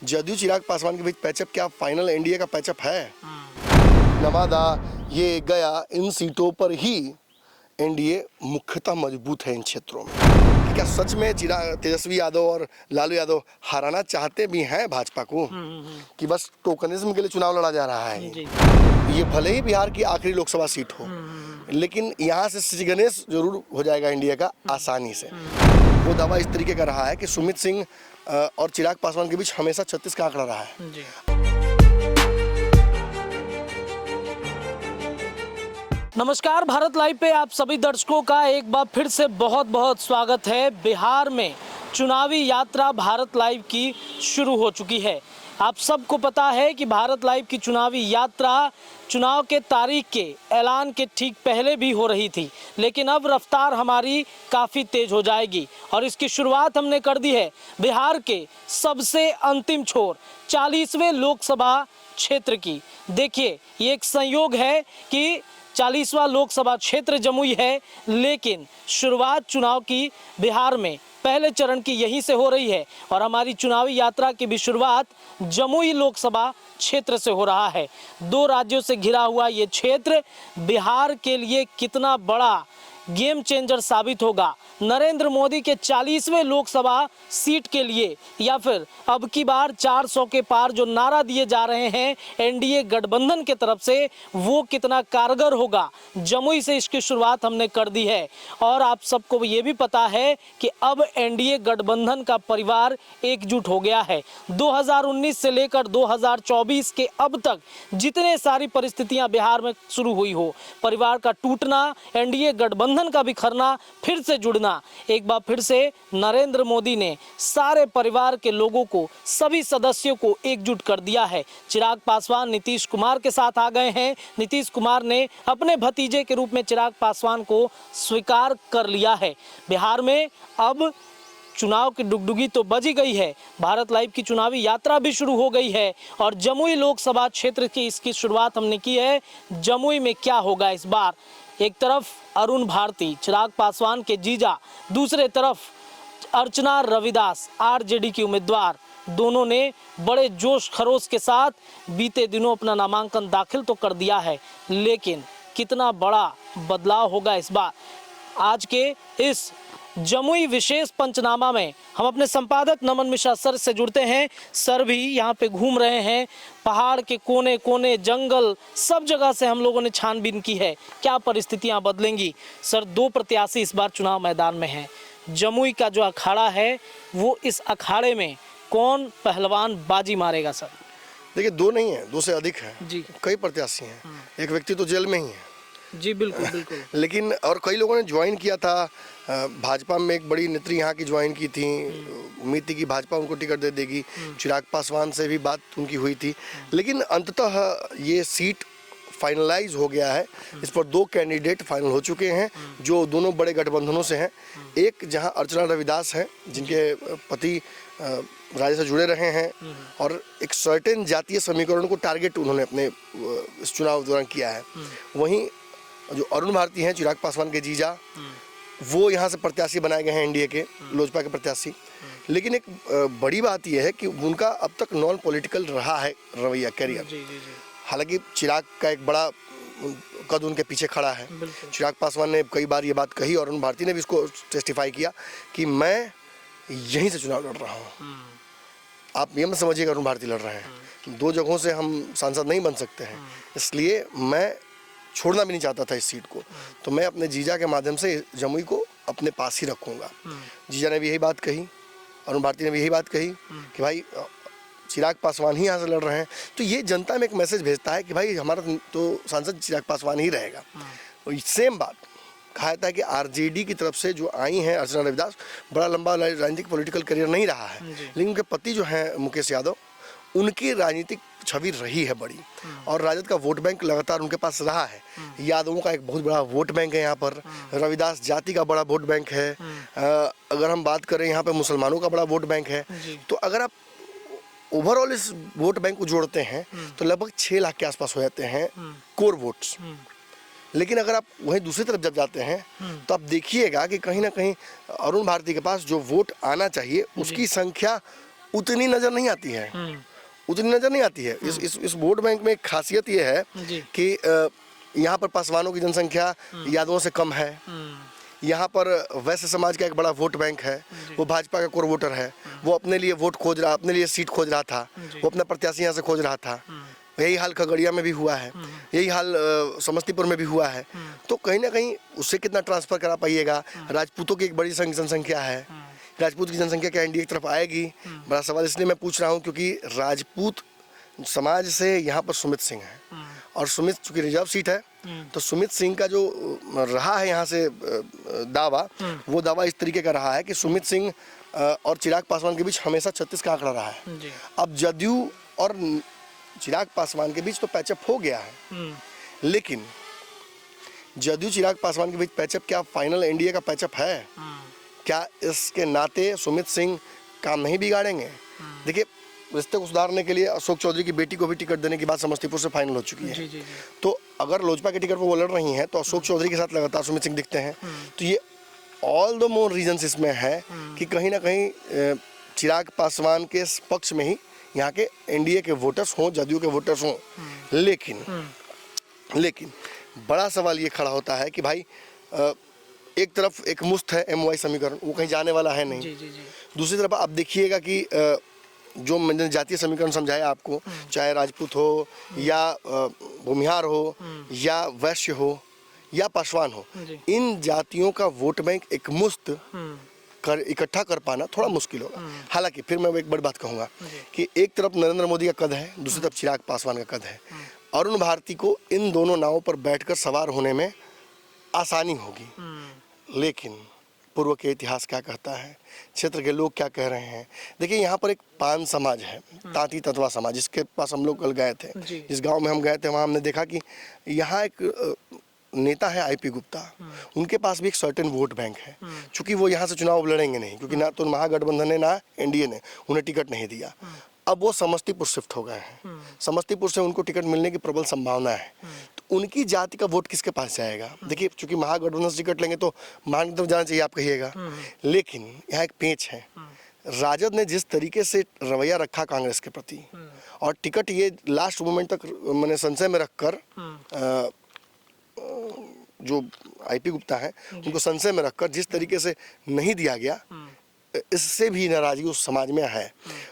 जदयू चिराग पासवान के बीच पैचअप क्या final NDA का पैचअप है? नवादा, ये गया, इन सीटों पर ही एनडीए मुख्यतः मजबूत है इन क्षेत्रों में। क्या सच में तेजस्वी यादव और लालू यादव हराना चाहते भी हैं भाजपा को, कि बस टोकनिज्म के लिए चुनाव लड़ा जा रहा है? ये भले ही बिहार की आखिरी लोकसभा सीट हो, लेकिन यहाँ से श्री गणेश जरूर हो जाएगा इंडिया का आसानी से। वो दावा इस तरीके का रहा है कि सुमित सिंह और चिराग पासवान के बीच हमेशा 36 का आंकड़ा रहा है। नमस्कार, भारत लाइव पे आप सभी दर्शकों का एक बार फिर से बहुत बहुत स्वागत है। बिहार में चुनावी यात्रा भारत लाइव की शुरू हो चुकी है। आप सबको पता है कि भारत लाइव की चुनावी यात्रा चुनाव के तारीख के ऐलान के ठीक पहले भी हो रही थी, लेकिन अब रफ्तार हमारी काफ़ी तेज हो जाएगी और इसकी शुरुआत हमने कर दी है बिहार के सबसे अंतिम छोर 40वें लोकसभा क्षेत्र की। देखिए, ये एक संयोग है कि 40वां लोकसभा क्षेत्र जमुई है, लेकिन शुरुआत चुनाव की बिहार में पहले चरण की यहीं से हो रही है और हमारी चुनावी यात्रा की भी शुरुआत जमुई लोकसभा क्षेत्र से हो रहा है। 2 राज्यों से घिरा हुआ ये क्षेत्र बिहार के लिए कितना बड़ा गेम चेंजर साबित होगा, नरेंद्र मोदी के 40वें लोकसभा सीट के लिए, या फिर अब की बार 400 के पार जो नारा दिए जा रहे हैं एनडीए गठबंधन के तरफ से, वो कितना कारगर होगा। जमुई से इसकी शुरुआत हमने कर दी है और आप सबको ये भी पता है कि अब एनडीए गठबंधन का परिवार एकजुट हो गया है। 2019 से लेकर 2024 के अब तक जितने सारी परिस्थितियां बिहार में शुरू हुई हो, परिवार का टूटना, एनडीए गठबंधन का बिखरना, फिर से जुड़ना, एक बार फिर से नरेंद्र मोदी ने सारे परिवार के लोगों को, सभी सदस्यों को एकजुट कर दिया है। चिराग पासवान नीतीश कुमार के साथ आ गए हैं। नीतीश कुमार ने अपने भतीजे के रूप में चिराग पासवान को स्वीकार कर लिया है। बिहार में अब चुनाव की डुगडुगी तो बजी गई है, भारत लाइव की चुनावी यात्रा भी शुरू हो गई है और जमुई लोकसभा क्षेत्र की इसकी शुरुआत हमने की है। जमुई में क्या होगा इस बार? एक तरफ अरुण भारती, चिराग पासवान के जीजा, दूसरे तरफ अर्चना रविदास, आरजेडी की उम्मीदवार, दोनों ने बड़े जोश खरोश के साथ बीते दिनों अपना नामांकन दाखिल तो कर दिया है, लेकिन कितना बड़ा बदलाव होगा इस बार? आज के इस जमुई विशेष पंचनामा में हम अपने संपादक नमन मिश्रा सर से जुड़ते हैं। सर भी यहाँ पे घूम रहे हैं, पहाड़ के कोने कोने, जंगल, सब जगह से हम लोगों ने छानबीन की है, क्या परिस्थितियाँ बदलेंगी। सर, 2 प्रत्याशी इस बार चुनाव मैदान में हैं। जमुई का जो अखाड़ा है, वो इस अखाड़े में कौन पहलवान बाजी मारेगा? सर देखिए, 2 नहीं है, 2 से अधिक है जी, कई प्रत्याशी हैं। एक व्यक्ति तो जेल में ही है जी, बिल्कुल बिल्कुल। लेकिन और कई लोगों ने ज्वाइन किया था भाजपा में। एक बड़ी नेत्री यहाँ की ज्वाइन की थी, उम्मीद थी कि भाजपा उनको टिकट दे देगी। चिराग पासवान से भी बात उनकी हुई थी, लेकिन अंततः ये सीट फाइनलाइज हो गया है। इस पर 2 कैंडिडेट फाइनल हो चुके हैं जो दोनों बड़े गठबंधनों से हैं। एक जहां अर्चना रविदास हैं, जिनके पति राज्य से जुड़े रहे हैं और एक सर्टेन जातीय समीकरण को टारगेट उन्होंने अपने इस चुनाव दौरान किया है। वहीं जो अरुण भारती हैं, चिराग पासवान के जीजा, वो यहाँ से प्रत्याशी बनाए गए हैं एनडीए के, लोजपा के प्रत्याशी। लेकिन एक बड़ी बात यह है कि उनका अब तक नॉन पॉलिटिकल रहा है रवैया, कैरियर। हालांकि चिराग का एक बड़ा कद उनके पीछे खड़ा है। चिराग पासवान ने कई बार ये बात कही और अरुण भारती ने भी इसको टेस्टिफाई किया कि मैं यहीं से चुनाव लड़ रहा हूँ। आप ये मत समझिएगा अरुण भारती लड़ रहे हैं, 2 जगहों से हम सांसद नहीं बन सकते हैं, इसलिए मैं छोड़ना भी नहीं चाहता था इस सीट को। तो मैं अपने जीजा के माध्यम से जमुई को अपने पास ही रखूँगा। जीजा ने भी यही बात कही, अरुण भारती ने भी यही बात कही कि भाई चिराग पासवान ही यहाँ से लड़ रहे हैं। तो ये जनता में एक मैसेज भेजता है कि भाई हमारा तो सांसद चिराग पासवान ही रहेगा। और सेम बात कहा था कि आरजेडी की तरफ से जो आई हैं अर्चना रविदास, बड़ा लंबा राजनीतिक पॉलिटिकल करियर नहीं रहा है, लेकिन उनके पति जो हैं मुकेश यादव, उनकी राजनीतिक छवि रही है बड़ी और राजद का वोट बैंक लगातार उनके पास रहा है। यादवों का एक बहुत बड़ा वोट बैंक है यहाँ पर, रविदास जाति का बड़ा वोट बैंक है। अगर हम बात करें यहाँ पे मुसलमानों का बड़ा वोट बैंक है। तो अगर आप ओवरऑल इस वोट बैंक को जोड़ते हैं तो लगभग 6 लाख के आसपास हो जाते हैं कोर वोट्स। लेकिन अगर आप वहीं दूसरी तरफ जब जाते हैं तो आप देखिएगा कि कहीं ना कहीं अरुण भारती के पास जो वोट आना चाहिए उसकी संख्या उतनी नज़र नहीं आती है, उतनी नज़र नहीं आती है। इस वोट बैंक में एक खासियत ये है जी। कि यहाँ पर पासवानों की जनसंख्या यादवों से कम है। यहाँ पर वैश्य समाज का एक बड़ा वोट बैंक है, वो भाजपा का कोर वोटर है, वो अपने लिए वोट खोज रहा, अपने लिए सीट खोज रहा था, वो अपना प्रत्याशी यहाँ से खोज रहा था। यही हाल खगड़िया में भी हुआ है, यही हाल समस्तीपुर में भी हुआ है। तो कहीं ना कहीं उससे कितना ट्रांसफ़र करा पाइएगा। राजपूतों की एक बड़ी जनसंख्या है, राजपूत की जनसंख्या क्या एनडीए की तरफ आएगी? बड़ा सवाल इसलिए मैं पूछ रहा हूँ क्योंकि राजपूत समाज से यहाँ पर सुमित सिंह है, और सुमित चूँकि रिजर्व सीट है, तो सुमित सिंह का जो रहा है यहाँ से दावा, वो दावा इस तरीके का रहा है कि सुमित सिंह और चिराग पासवान के बीच हमेशा 36 का आंकड़ा रहा है। अब जदयू और चिराग पासवान के बीच तो पैचअप हो गया है, लेकिन जदयू चिराग पासवान के बीच पैचअप क्या फाइनल एनडीए का पैचअप है? क्या इसके नाते सुमित सिंह काम नहीं बिगाड़ेंगे? देखिए, रिश्ते को सुधारने के लिए अशोक चौधरी की बेटी को भी टिकट देने की बात समस्तीपुर से फाइनल हो चुकी है। जी। तो अगर लोजपा के टिकट पर वो लड़ रही हैं तो अशोक चौधरी के साथ लगातार सुमित सिंह दिखते हैं। तो ये ऑल द मोर रीजंस इसमें है कि कहीं ना कहीं चिराग पासवान के पक्ष में ही यहाँ के एनडीए के वोटर्स हों, जदयू के वोटर्स हों। लेकिन बड़ा सवाल ये खड़ा होता है कि भाई एक तरफ एक मुश्त है एमवाई समीकरण, वो कहीं जाने वाला है नहीं। दूसरी तरफ आप देखिएगा कि जो मैंने जातीय समीकरण समझाया आपको, चाहे राजपूत हो या भूमिहार हो या वैश्य हो या पासवान हो, इन जातियों का वोट बैंक एक मुश्त इकट्ठा कर पाना थोड़ा मुश्किल होगा। हालांकि फिर मैं एक बड़ी बात कहूँगा कि एक तरफ नरेंद्र मोदी का कद है, दूसरी तरफ चिराग पासवान का कद है। अरुण भारती को इन दोनों नावों पर बैठकर सवार होने में आसानी होगी, लेकिन पूर्व के इतिहास क्या कहता है, क्षेत्र के लोग क्या कह रहे हैं। देखिए, यहाँ पर एक पान समाज है, तांती तत्वा समाज, जिसके पास हम लोग कल गए थे, जिस गांव में हम गए थे, वहाँ हमने देखा कि यहाँ एक नेता है आईपी गुप्ता, उनके पास भी एक सर्टेन वोट बैंक है। चूंकि वो यहाँ से चुनाव लड़ेंगे नहीं, क्योंकि ना तो महागठबंधन ने ना एनडीए ने उन्हें टिकट नहीं दिया। अब वो समस्तीपुर शिफ्ट हो गए हैं, समस्तीपुर से उनको टिकट मिलने की प्रबल संभावना है। तो उनकी जाति का वोट किसके पास जाएगा? देखिए, चूंकि महागठबंधन से टिकट लेंगे तो महान की तरफ जाना चाहिए, आप कहिएगा। लेकिन यहाँ एक पेंच है, राजद ने जिस तरीके से रवैया रखा कांग्रेस के प्रति, और टिकट ये लास्ट मोमेंट तक मैंने संशय में रखकर जो आईपी गुप्ता है उनको संशय में रखकर जिस तरीके से नहीं दिया गया, इससे भी नाराजगी उस समाज में है।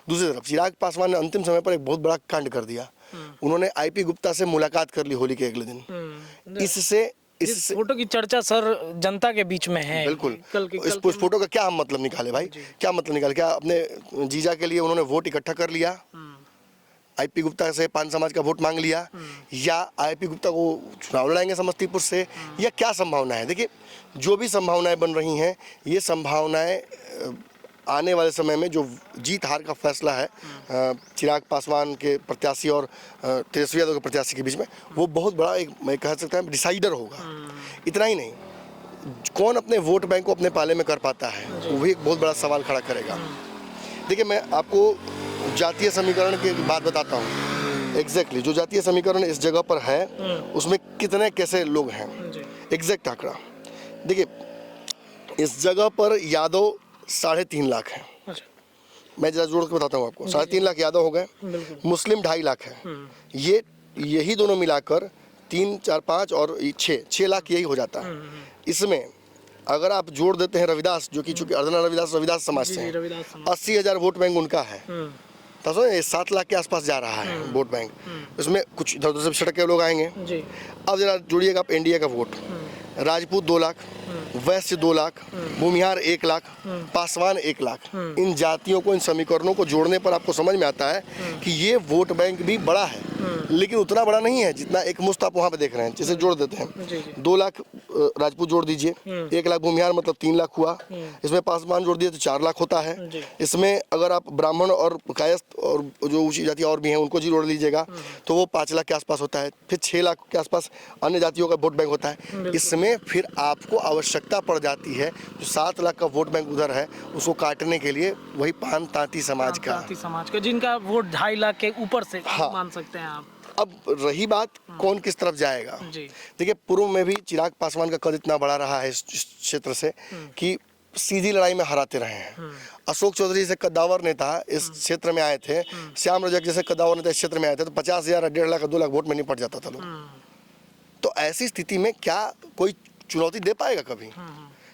दूसरी तरफ चिराग पासवान ने अंतिम समय पर एक बहुत बड़ा कांड कर दिया, उन्होंने आईपी गुप्ता से मुलाकात कर ली होली के अगले दिन। इससे फोटो की चर्चा सर जनता के बीच में है। बिल्कुल, इस फोटो का क्या हम मतलब निकाले भाई, क्या मतलब निकाले? क्या अपने जीजा के लिए उन्होंने वोट इकट्ठा कर लिया, आईपी गुप्ता से पान समाज का वोट मांग लिया, या आईपी गुप्ता को चुनाव लड़ाएंगे समस्तीपुर से, या क्या संभावना है? देखिए, जो भी संभावनाएं बन रही हैं, ये संभावनाएं आने वाले समय में जो जीत हार का फैसला है चिराग पासवान के प्रत्याशी और तेजस्वी यादव के प्रत्याशी के बीच में, वो बहुत बड़ा एक, मैं कह सकता हूँ, डिसाइडर होगा। इतना ही नहीं, कौन अपने वोट बैंक को अपने पाले में कर पाता है, वो भी एक बहुत बड़ा सवाल खड़ा करेगा। देखिए, मैं आपको जातीय समीकरण की बात बताता हूँ। एग्जैक्टली जो जातीय समीकरण इस जगह पर है, उसमें कितने कैसे लोग हैं, एग्जैक्ट आंकड़ा देखिए। इस जगह पर यादव 3.5 लाख है। मैं जरा जोड़ के बताता हूँ आपको, 3.5 लाख यादव हो गए, मुस्लिम 2.5 लाख है। यही दोनों मिलाकर 3, 4, 5 और 6 लाख यही हो जाता है। इसमें अगर आप जोड़ देते हैं रविदास, जो कि चूंकि अर्धना रविदास समाज से है, 80,000 वोट बैंक उनका है, तो 7 लाख के आसपास जा रहा है वोट बैंक। इसमें कुछ इधर उधर से सड़क के लोग आएंगे। अब जरा जोड़िएगा आप एनडीए का वोट, राजपूत 2 लाख, वैश्य 2 लाख, भूमिहार 1 लाख, पासवान 1 लाख। इन जातियों को, इन समीकरणों को जोड़ने पर आपको समझ में आता है कि ये वोट बैंक भी बड़ा है, लेकिन उतना बड़ा नहीं है जितना एक मुश्त आप वहाँ पे देख रहे हैं। जैसे जोड़ देते हैं, 2 लाख राजपूत जोड़ दीजिए, 1 लाख भूमिहार, मतलब 3 लाख हुआ। इसमें पासवान जोड़ दिए तो 4 लाख होता है। इसमें अगर आप ब्राह्मण और कायस्थ और जो ऊंची जाति और भी हैं उनको जोड़ लीजिएगा तो वो 5 लाख के आसपास होता है। फिर 6 लाख के आसपास अन्य जातियों का वोट बैंक होता है। इसमें फिर आपको आवश्यकता पड़ जाती है, जो 7 लाख का वोट बैंक उधर है, उसको काटने के लिए वही पान तांती समाज का, जिनका वोट 2.5 लाख के ऊपर से मान सकते हैं आप। अब रही बात कौन किस तरफ जाएगा, देखिए, पूर्व में भी चिराग पासवान का कद इतना बड़ा रहा है इस क्षेत्र से कि सीधी लड़ाई में हराते रहे हैं। अशोक चौधरी जैसे कद्दावर नेता इस क्षेत्र में आए थे, श्याम रजक जैसे कद्दावर नेता इस क्षेत्र में आए थे, तो 50,000, 1.5 लाख, 2 लाख वोट में निपट जाता था लोग। तो ऐसी स्थिति में क्या कोई चुनौती दे पाएगा कभी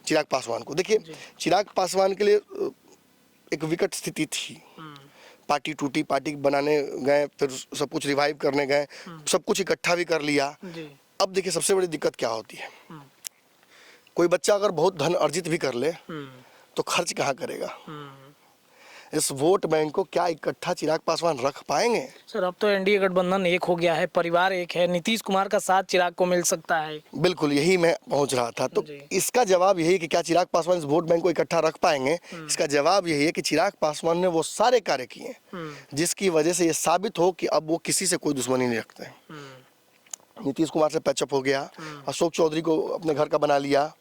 चिराग पासवान को? देखिए, चिराग पासवान के लिए एक विकट स्थिति थी। पार्टी टूटी, पार्टी बनाने गए, फिर सब कुछ रिवाइव करने गए, सब कुछ इकट्ठा भी कर लिया। अब देखिए, सबसे बड़ी दिक्कत क्या होती है, कोई बच्चा अगर बहुत धन अर्जित भी कर ले तो खर्च कहाँ करेगा? इस वोट बैंक को क्या इकट्ठा चिराग पासवान रख पाएंगे? सर, अब तो एनडीए गठबंधन एक हो गया है, परिवार एक है, नीतीश कुमार का साथ चिराग को मिल सकता है। बिल्कुल, यही मैं पहुंच रहा था। तो इसका जवाब यही है कि क्या चिराग पासवान इस वोट बैंक को इकट्ठा रख पाएंगे? इसका जवाब यही है कि चिराग पासवान ने वो सारे कार्य किए जिसकी वजह से ये साबित हो कि अब वो किसी से कोई दुश्मनी नहीं रखते। नीतीश कुमार से पैचअप हो गया, अशोक चौधरी को अपने घर का बना लिया,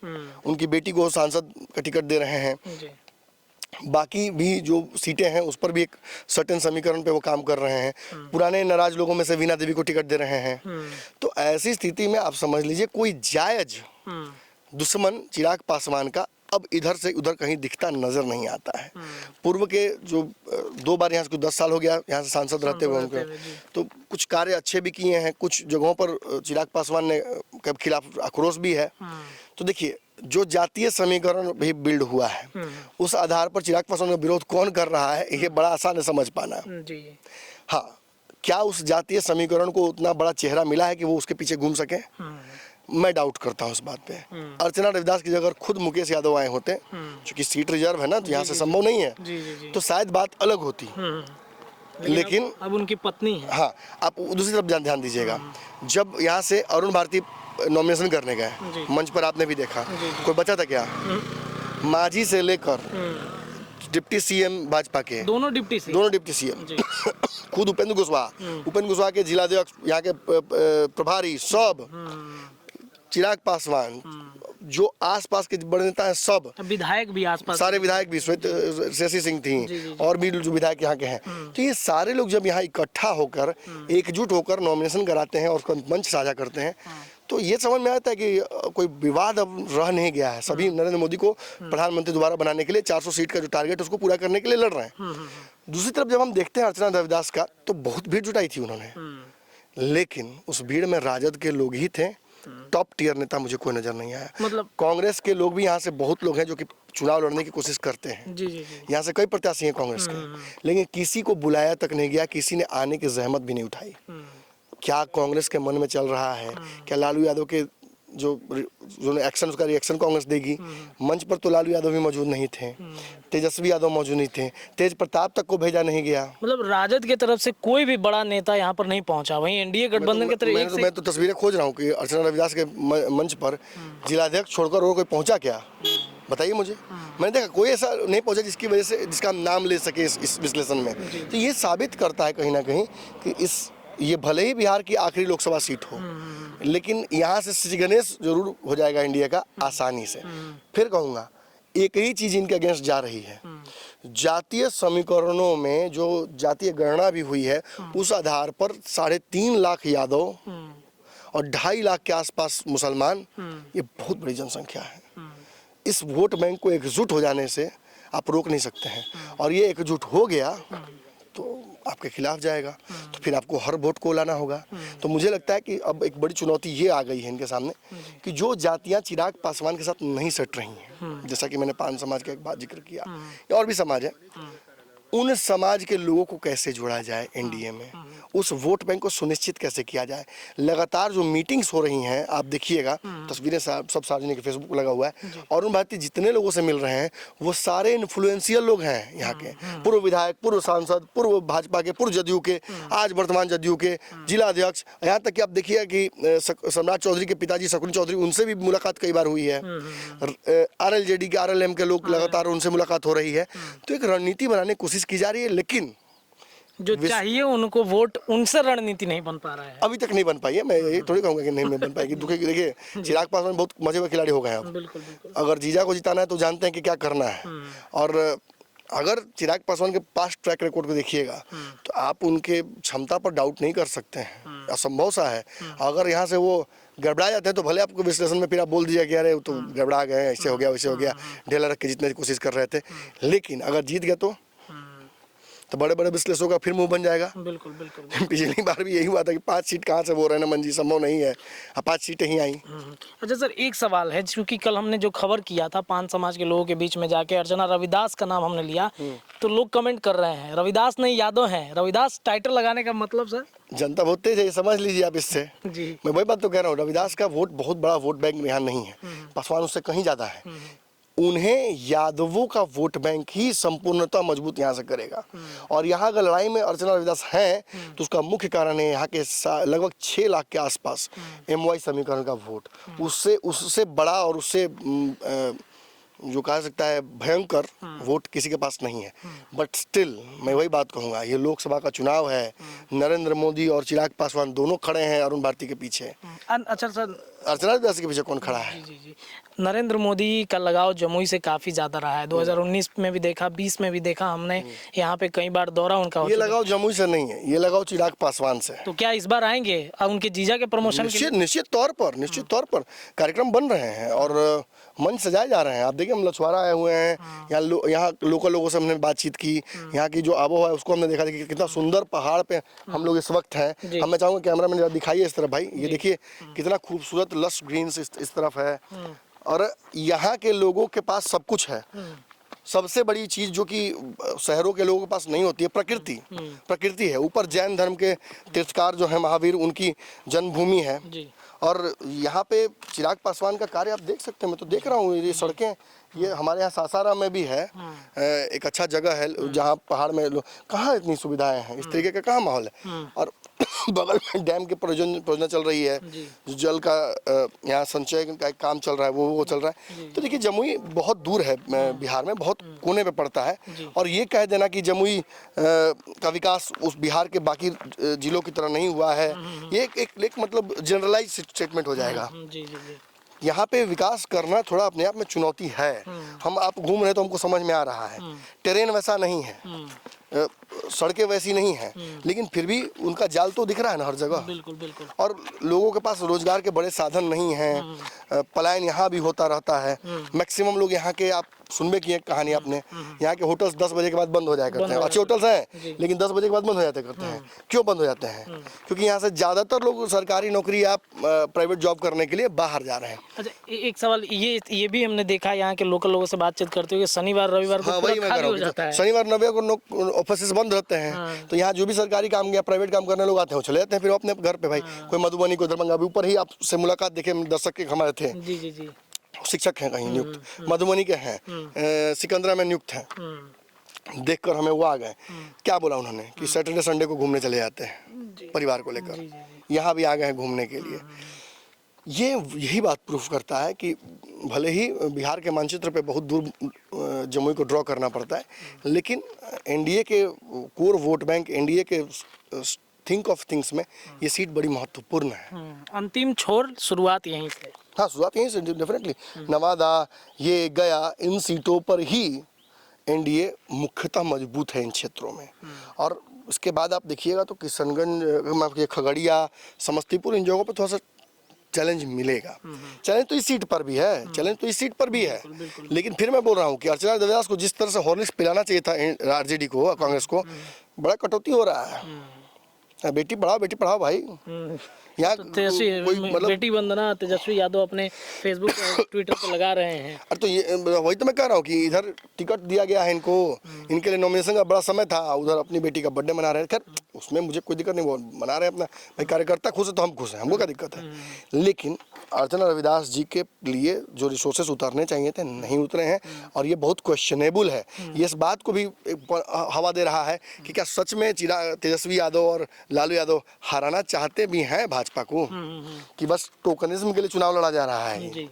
उनकी बेटी को सांसद का टिकट दे रहे हैं, बाकी भी जो सीटें हैं उस पर भी एक सर्टेन समीकरण पे वो काम कर रहे हैं, पुराने नाराज लोगों में से वीणा देवी को टिकट दे रहे हैं। तो ऐसी स्थिति में आप समझ लीजिए कोई जायज दुश्मन चिराग पासवान का अब इधर से उधर कहीं दिखता नजर नहीं आता है। पूर्व के जो 2 बार यहाँ से 10 साल हो गया यहाँ से सांसद रहते हुए उनके, तो कुछ कार्य अच्छे भी किए हैं, कुछ जगहों पर चिराग पासवान ने के खिलाफ आक्रोश भी है। तो देखिए, जो जातीय समीकरण भी बिल्ड हुआ है उस आधार पर चिराग पासवान का विरोध कौन कर रहा है, ये बड़ा आसान है समझ पाना। हाँ, क्या उस जातीय समीकरण को उतना बड़ा चेहरा मिला है कि वो उसके पीछे घूम सके? मैं डाउट करता हूँ इस बात पे। अर्चना रविदास की जगह खुद मुकेश यादव आए होते, क्योंकि सीट रिजर्व है ना, तो यहाँ से संभव नहीं है, तो शायद बात अलग होती। लेकिन अब उनकी पत्नी है। हाँ, आप दूसरी तरफ ध्यान दीजिएगा, जब यहाँ से अरुण भारती नॉमिनेशन करने गए, मंच पर आपने भी देखा, कोई बचा था क्या? मांझी से लेकर डिप्टी सीएम भाजपा के, दोनों डिप्टी सीएम खुद उपेंद्र कुशवाहा के जिलाध्यक्ष, यहाँ के प्रभारी, सब चिराग पासवान, जो आसपास के बड़े नेता हैं, सब विधायक भी आसपास, सारे विधायक भी, शशि सिंह थी और भी जो विधायक यहाँ के हैं, तो ये सारे लोग जब यहाँ इकट्ठा होकर एकजुट होकर नॉमिनेशन कराते हैं और उसका मंच साझा करते हैं, तो ये समझ में आता है कि कोई विवाद अब रह नहीं गया है। सभी नरेंद्र मोदी को प्रधानमंत्री दोबारा बनाने के लिए 400 सीट का जो टारगेट उसको पूरा करने के लिए लड़ रहे हैं। दूसरी तरफ जब हम देखते हैं अर्चना रविदास का, तो बहुत भीड़ जुटाई थी उन्होंने, लेकिन उस भीड़ में राजद के लोग ही थे, टॉप टियर नेता मुझे कोई नजर नहीं आया। मतलब कांग्रेस के लोग भी यहाँ से बहुत लोग हैं जो कि चुनाव लड़ने की कोशिश करते हैं। यहाँ से कई प्रत्याशी हैं कांग्रेस के, लेकिन किसी को बुलाया तक नहीं गया, किसी ने आने की जहमत भी नहीं उठाई। क्या कांग्रेस के मन में चल रहा है? क्या लालू यादव के जो एक्शन, उसका रिएक्शन कांग्रेस देगी? मंच पर तो लालू यादव भी मौजूद नहीं थे, तेजस्वी यादव मौजूद नहीं थे, तेज प्रताप तक को भेजा नहीं गया। मतलब राजद की तरफ से कोई भी बड़ा नेता यहाँ पर नहीं पहुंचा। वहीं एनडीए गठबंधन की तरफ मैं तो तस्वीरें खोज रहा हूँ कि अर्चना रविदास के मंच पर जिलाध्यक्ष छोड़कर और कोई पहुंचा क्या? बताइए मुझे। मैंने देखा कोई ऐसा नहीं पहुंचा जिसकी वजह से जिसका हम नाम ले सके इस विश्लेषण में। तो ये साबित करता है कहीं ना कहीं कि ये भले ही बिहार की आखिरी लोकसभा सीट हो, लेकिन यहाँ से श्री गणेश जरूर हो जाएगा इंडिया का आसानी से। फिर कहूँगा, एक ही चीज इनके अगेंस्ट जा रही है, जातीय समीकरणों में जो जातीय गणना भी हुई है उस आधार पर 3.5 लाख यादव और 2.5 लाख के आसपास मुसलमान, ये बहुत बड़ी जनसंख्या है। इस वोट बैंक को एकजुट हो जाने से आप रोक नहीं सकते हैं, और ये एकजुट हो गया तो आपके खिलाफ जाएगा, तो फिर आपको हर वोट को लाना होगा। तो मुझे लगता है कि अब एक बड़ी चुनौती ये आ गई है इनके सामने कि जो जातियां चिराग पासवान के साथ नहीं सट रही हैं, जैसा कि मैंने पान समाज का एक बात जिक्र किया, या और भी समाज है, उन समाज के लोगों को कैसे जोड़ा जाए एनडीए में, उस वोट बैंक को सुनिश्चित कैसे किया जाए। लगातार जो मीटिंग्स हो रही हैं, आप देखिएगा, तस्वीरें सब सार्वजनिक फेसबुक पर लगा हुआ है, और अरुण भारती जितने लोगों से मिल रहे हैं वो सारे इन्फ्लुएंशियल लोग हैं यहाँ के, पूर्व विधायक, पूर्व सांसद, पूर्व भाजपा के, पूर्व जदयू के, आज वर्तमान जदयू के जिला अध्यक्ष, यहाँ तक कि आप देखिए कि सम्राट चौधरी के पिताजी शकुनी चौधरी, उनसे भी मुलाकात कई बार हुई है। RLJD के, RLM के लोग लगातार उनसे मुलाकात हो रही है। तो एक रणनीति बनाने की कोशिश की जा रही है, लेकिन जो चाहिए उनको वोट, उनसे रणनीति नहीं बन पा रहा है, अभी तक नहीं बन पाई है। मैं ये थोड़ी कहूँगा कि नहीं बन पाएगी। देखिए, चिराग पासवान बहुत मजे में खिलाड़ी हो गए हैं अब। अगर जीजा को जिताना है तो जानते हैं कि क्या करना है, और अगर चिराग पासवान के पास ट्रैक रिकॉर्ड को देखिएगा तो आप उनके क्षमता पर डाउट नहीं कर सकते हैं, असंभव सा है। अगर यहाँ से वो गड़बड़ा जाते हैं तो भले आपको विश्लेषण में फिर आप बोल दीजिए कि अरे वो तो गड़बड़ा गए, ऐसे हो गया वैसे हो गया, ढेला रख के जीतने की कोशिश कर रहे थे। लेकिन अगर जीत गए तो बड़े बड़े विश्लेषकों का फिर मुंह बन जाएगा। बिल्कुल बिल्कुल। पिछली बार भी यही हुआ था कि 5 सीट कहाँ से बोल रहे हैं ना मंजी, संभव नहीं है। 5 सीटें ही आई। अच्छा सर, एक सवाल है, क्योंकि कल हमने जो खबर किया था 5 समाज के लोगों के बीच में जाके अर्चना रविदास का नाम हमने लिया, तो लोग कमेंट कर रहे हैं रविदास नहीं यादव हैं। रविदास टाइटल लगाने का मतलब सर? जनता बहुत तेज है, ये समझ लीजिए आप इससे। जी। मैं वही बात तो कह रहा हूँ, रविदास का वोट बहुत बड़ा वोट बैंक यहाँ नहीं है, पासवान उससे कहीं ज़्यादा है। उन्हें यादवों का वोट बैंक ही संपूर्णतः मजबूत यहाँ से करेगा। और यहाँ अगर लड़ाई में अर्चना रविदास हैं तो उसका मुख्य कारण है यहाँ के लगभग 6 लाख के आसपास MY समीकरण का वोट। उससे बड़ा और उससे जो कहा सकता है भयंकर वोट किसी के पास नहीं है। बट स्टिल मैं वही बात कहूँगा, ये लोकसभा का चुनाव है, नरेंद्र मोदी और चिराग पासवान दोनों खड़े हैं अरुण भारती के पीछे। अच्छा सर, अर्चना रविदास के पीछे कौन खड़ा है? जी जी। नरेंद्र मोदी का लगाव जमुई से काफ़ी ज़्यादा रहा है, 2019 में भी देखा, 20 में भी देखा हमने, यहाँ पे कई बार दौरा उनका हो ये चुका। लगाव जमुई से नहीं है, ये लगाव चिराग पासवान से। तो क्या इस बार आएंगे उनके जीजा के प्रमोशन के लिए? निश्चित तौर पर कार्यक्रम बन रहे हैं और मंच सजाए जा रहे हैं। आप देखिए, हम लछवाड़ा आए हुए हैं, यहाँ लोकल लोगों से हमने बातचीत की, यहाँ की जो आबोहवा है उसको हमने देखा कि कितना सुंदर पहाड़ पे हम लोग इस वक्त हैं। हम मैं चाहूँगा कैमरा मैन दिखाइए इस तरफ भाई, ये देखिए कितना खूबसूरत लश ग्रीन इस तरफ है। और यहाँ के लोगों के पास सब कुछ है। सबसे बड़ी चीज जो कि शहरों के लोगों के पास नहीं होती है, प्रकृति है। ऊपर जैन धर्म के तीर्थकार जो है महावीर, उनकी जन्मभूमि है। और यहाँ पे चिराग पासवान का कार्य आप देख सकते हैं, मैं तो देख रहा हूँ ये सड़कें, ये हमारे यहाँ सासाराम में भी है एक अच्छा जगह है जहाँ पहाड़ में कहाँ इतनी सुविधाएं हैं, इस तरीके का कहाँ माहौल है। और बगल में डैम की परियोजना चल रही है, जो जल का यहाँ संचय का एक काम चल रहा है, वो चल रहा है। तो देखिए जमुई बहुत दूर है, बिहार में बहुत कोने पे पड़ता है। और ये कह देना कि जमुई का विकास उस बिहार के बाकी जिलों की तरह नहीं हुआ है, ये एक मतलब जनरलाइज स्टेटमेंट हो जाएगा। यहाँ पे विकास करना थोड़ा अपने आप में चुनौती है। आप घूम रहे तो हमको समझ में आ रहा है, टेरेन वैसा नहीं है, सड़कें वैसी नहीं है, लेकिन फिर भी उनका जाल तो दिख रहा है ना हर जगह। बिल्कुल। और लोगों के पास रोजगार के बड़े साधन नहीं हैं, पलायन यहाँ भी होता रहता है। मैक्सिमम लोग यहाँ के, आप सुनबे की कहानी आपने, यहाँ के होटल्स 10 बजे के बाद बंद हो जाया करते हैं। अच्छे होटल्स हैं लेकिन 10 बजे के बाद बंद हो जाते करते हैं। क्यों बंद हो जाते हैं? क्योंकि यहाँ से ज्यादातर लोग सरकारी नौकरी या प्राइवेट जॉब करने के लिए बाहर जा रहे हैं। अच्छा, एक सवाल ये भी हमने देखा यहाँ के लोकल लोगों से बातचीत करते हुए, शनिवार रविवार को पूरा खाली हो जाता है। शनिवार रविवार को ऑफिस बंद रहते हैं। तो यहाँ जो भी सरकारी काम या प्राइवेट काम करने लोग आते हैं वो चले जाते हैं फिर अपने घर पे। भाई कोई मधुबनी, कोई दरभंगा, अभी ऊपर ही आपसे मुलाकात देखे दर्शक के हमारे थे, जी। शिक्षक हैं कहीं नियुक्त, मधुबनी के हैं, सिकंदरा में नियुक्त हैं। देखकर हमें वो आ गए। क्या बोला उन्होंने कि सैटरडे संडे को घूमने चले जाते हैं परिवार को लेकर, यहाँ भी आ गए हैं घूमने के लिए। यही बात प्रूफ करता है कि भले ही बिहार के मानचित्र पे बहुत दूर जमुई को ड्रॉ करना पड़ता है, लेकिन एनडीए के कोर वोट बैंक, एनडीए के थिंक ऑफ थिंग्स में ये सीट बड़ी महत्वपूर्ण है। अंतिम छोर शुरुआत यहीं से। हाँ, शुरुआत यहीं से डेफिनेटली। नवादा, ये गया, इन सीटों पर ही एनडीए मुख्यतः मजबूत है इन क्षेत्रों में। और उसके बाद आप देखिएगा तो किशनगंज, खगड़िया, समस्तीपुर, इन जगहों पर थोड़ा सा चैलेंज मिलेगा। चैलेंज तो इस सीट पर भी है, लेकिन फिर मैं बोल रहा हूँ कि अर्चना रविदास को जिस तरह से हॉर्लिक्स पिलाना चाहिए था आरजेडी को, कांग्रेस को, बड़ा कटौती हो रहा है। बेटी पढ़ाओ भाई। यहाँ तेजस्वी मतलब बेटी वंदना तेजस्वी यादव अपने फेसबुक ट्विटर पर लगा रहे हैं। अरे तो ये वही तो मैं कह रहा हूँ कि इधर टिकट दिया गया है इनको, इनके लिए नॉमिनेशन का बड़ा समय था, उधर अपनी बेटी का बर्थडे मना रहे हैं। खैर उसमें मुझे कोई दिक्कत नहीं, वो मना रहे हैं अपना, भाई कार्यकर्ता खुश है तो हम खुश हैं, हमको क्या दिक्कत है। लेकिन अर्चना रविदास जी के लिए जो रिसोर्सेस उतारने चाहिए थे नहीं उतरे हैं, और ये बहुत क्वेश्चनेबल है। ये इस बात को भी हवा दे रहा है कि क्या सच में तेजस्वी यादव और लालू यादव हराना चाहते भी हैं भाजपा को, कि बस टोकनिज्म के लिए चुनाव लड़ा जा रहा है।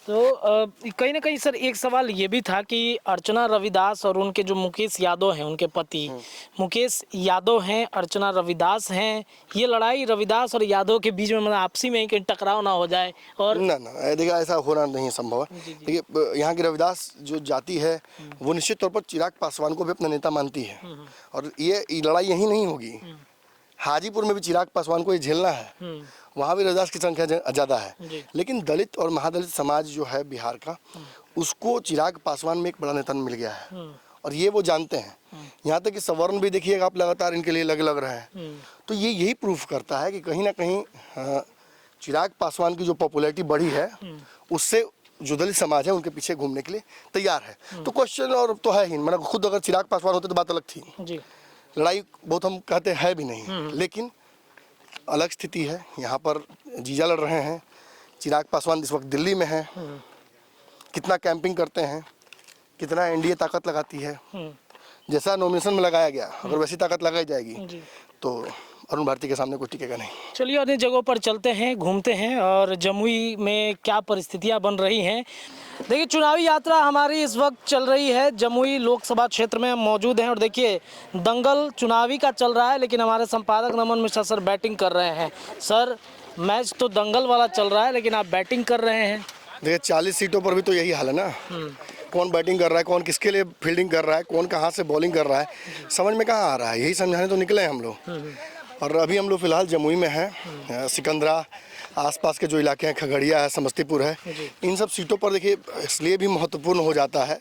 कहीं ना कहीं सर एक सवाल ये भी था कि अर्चना रविदास और उनके जो मुकेश यादव हैं, उनके पति मुकेश यादव हैं, अर्चना रविदास हैं, ये लड़ाई रविदास और यादव के बीच में मतलब आपसी में ही कहीं टकराव ना हो जाए। और ना देखिए ऐसा होना नहीं संभव है। देखिए यहाँ की रविदास जो जाति है वो निश्चित तौर पर चिराग पासवान को भी अपना नेता मानती है, और ये लड़ाई यही नहीं होगी। हाजीपुर में भी चिराग पासवान को ये झेलना है, वहाँ भी रविदास की संख्या ज़्यादा है, लेकिन दलित और महादलित समाज जो है बिहार का, उसको चिराग पासवान में एक बड़ा नेता मिल गया है, और ये वो जानते हैं। यहाँ तक कि सवर्ण भी देखिएगा आप, लगातार इनके लिए लग रहे हैं। तो ये यही प्रूफ करता है कि कहीं ना कहीं चिराग पासवान की जो पॉपुलैरिटी बढ़ी है, उससे जो दलित समाज है उनके पीछे घूमने के लिए तैयार है। तो क्वेश्चन और तो है ही, मतलब खुद अगर चिराग पासवान होते तो बात अलग थी जी। लड़ाई बहुत हम कहते हैं भी नहीं, लेकिन अलग स्थिति है। यहाँ पर जीजा लड़ रहे हैं, चिराग पासवान इस वक्त दिल्ली में है। कितना कैंपिंग करते हैं, कितना एनडीए ताकत लगाती है, जैसा नॉमिनेशन में लगाया गया अगर वैसी ताकत लगाई जाएगी तो अरुण भारती के सामने कोई टिकेगा नहीं। चलिए अन्य जगहों पर चलते हैं, घूमते हैं और जमुई में क्या परिस्थितियां बन रही हैं। देखिए चुनावी यात्रा हमारी इस वक्त चल रही है, जमुई लोकसभा क्षेत्र में हम मौजूद हैं और देखिए दंगल चुनावी का चल रहा है, लेकिन हमारे संपादक नमन मिश्रा सर बैटिंग कर रहे हैं। सर मैच तो दंगल वाला चल रहा है, लेकिन आप बैटिंग कर रहे हैं। देखिए 40 सीटों पर भी तो यही हाल है ना, कौन बैटिंग कर रहा है, कौन किसके लिए फील्डिंग कर रहा है, कौन कहाँ से बॉलिंग कर रहा है, समझ में कहाँ आ रहा है। यही समझाने तो निकले हैं हम लोग। और अभी हम लोग फिलहाल जमुई में हैं, सिकंदरा आसपास के जो इलाके हैं, खगड़िया है, समस्तीपुर है, इन सब सीटों पर देखिए इसलिए भी महत्वपूर्ण हो जाता है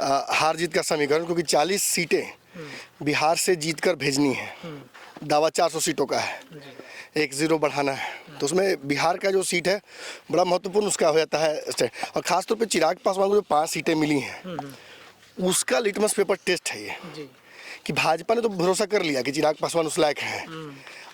हार जीत का समीकरण, क्योंकि 40 सीटें बिहार से जीत कर भेजनी है। दावा 400 सीटों का है, 1-0 बढ़ाना है, तो उसमें बिहार का जो सीट है बड़ा महत्वपूर्ण उसका हो जाता है। और ख़ासतौर पे चिराग पासवान को जो 5 सीटें मिली हैं उसका लिटमस पेपर टेस्ट है ये, कि भाजपा ने तो भरोसा कर लिया कि चिराग पासवान उस लायक हैं।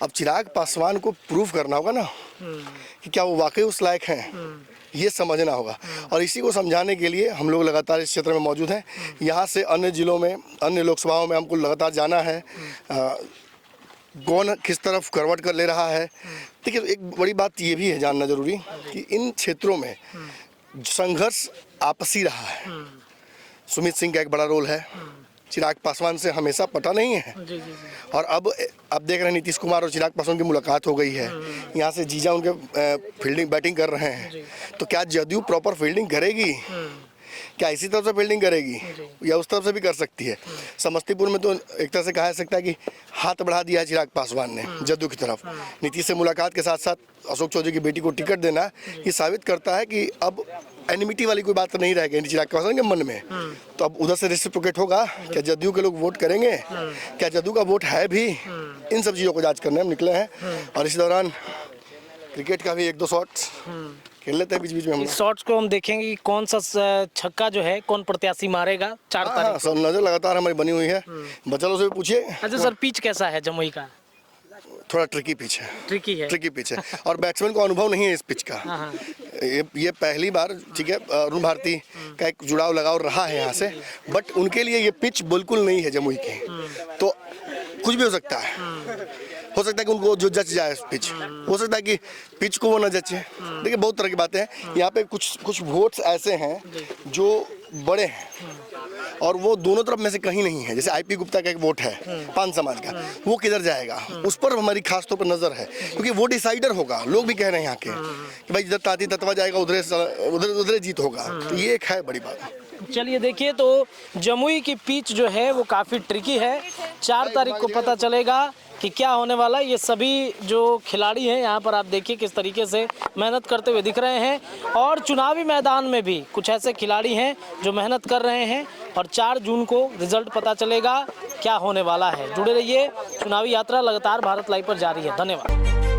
अब चिराग पासवान को प्रूव करना होगा ना कि क्या वो वाकई उस लायक हैं, ये समझना होगा। और इसी को समझाने के लिए हम लोग लगातार इस क्षेत्र में मौजूद हैं। यहाँ से अन्य जिलों में, अन्य लोकसभाओं में हमको लगातार जाना है, कौन किस तरफ करवट कर ले रहा है। देखिए एक बड़ी बात ये भी है जानना जरूरी कि इन क्षेत्रों में संघर्ष आपसी रहा है। सुमित सिंह का एक बड़ा रोल है, चिराग पासवान से हमेशा पटा नहीं है। और अब देख रहे हैं नीतीश कुमार और चिराग पासवान की मुलाकात हो गई है, यहाँ से जीजा उनके फील्डिंग बैटिंग कर रहे हैं। तो क्या जदयू प्रॉपर फील्डिंग करेगी, क्या इसी तरफ से फील्डिंग करेगी या उस तरफ से भी कर सकती है। समस्तीपुर में तो एक तरह से कहा सकता है कि हाथ बढ़ा दिया है चिराग पासवान ने जदयू की तरफ। नीतीश से मुलाकात के साथ साथ अशोक चौधरी की बेटी को टिकट देना ये साबित करता है कि अब एनिमिटी वाली कोई बात नहीं रह गई चिराग पासवान के मन में। तो अब उधर से रेसिप्रोकेट होगा, क्या जदयू के लोग वोट करेंगे, क्या जदयू का वोट है भी, इन सब चीज़ों को जांच करने हम निकले हैं। और इस दौरान क्रिकेट का भी 1-2 शॉट्स खेल लेते हैं बीच बीच में। हम शॉट्स को हम देखेंगे कि कौन सा छक्का जो है कौन प्रत्याशी मारेगा 4 तारीख। सब नजर लगातार हमारी बनी हुई है, बच्चों से भी पूछिए। अच्छा सर पिच कैसा है जमुई का? थोड़ा ट्रिकी पिच है, ट्रिकी पिच है और बैट्समैन को अनुभव नहीं है इस पिच का। ये पहली बार, ठीक है, अरुण भारती का एक जुड़ाव लगाव रहा है यहाँ से, बट उनके लिए ये पिच बिल्कुल नहीं है जमुई की। तो कुछ भी हो सकता है कि उनको जो जच जाए पिच, हो सकता है कि पिच को वो न जचे। देखिए बहुत तरह की बातें हैं यहाँ पे। कुछ वोट्स ऐसे हैं जो बड़े हैं और वो दोनों तरफ में से कहीं नहीं है। जैसे आईपी गुप्ता का एक वोट है पान समाज का, वो किधर जाएगा उस पर हमारी खास तौर पर नजर है, क्योंकि वो डिसाइडर होगा। लोग भी कह रहे हैं यहाँ के कि भाई जिधर ताती तत्वा जाएगा उधर जीत होगा। तो ये एक है बड़ी बात। चलिए देखिए तो जमुई की पिच जो है वो काफ़ी ट्रिकी है। 4 तारीख को पता चलेगा कि क्या होने वाला है। ये सभी जो खिलाड़ी हैं यहाँ पर आप देखिए किस तरीके से मेहनत करते हुए दिख रहे हैं। और चुनावी मैदान में भी कुछ ऐसे खिलाड़ी हैं जो मेहनत कर रहे हैं और 4 जून को रिजल्ट पता चलेगा क्या होने वाला है। जुड़े रहिए, चुनावी यात्रा लगातार भारत लाइव पर जारी है। धन्यवाद।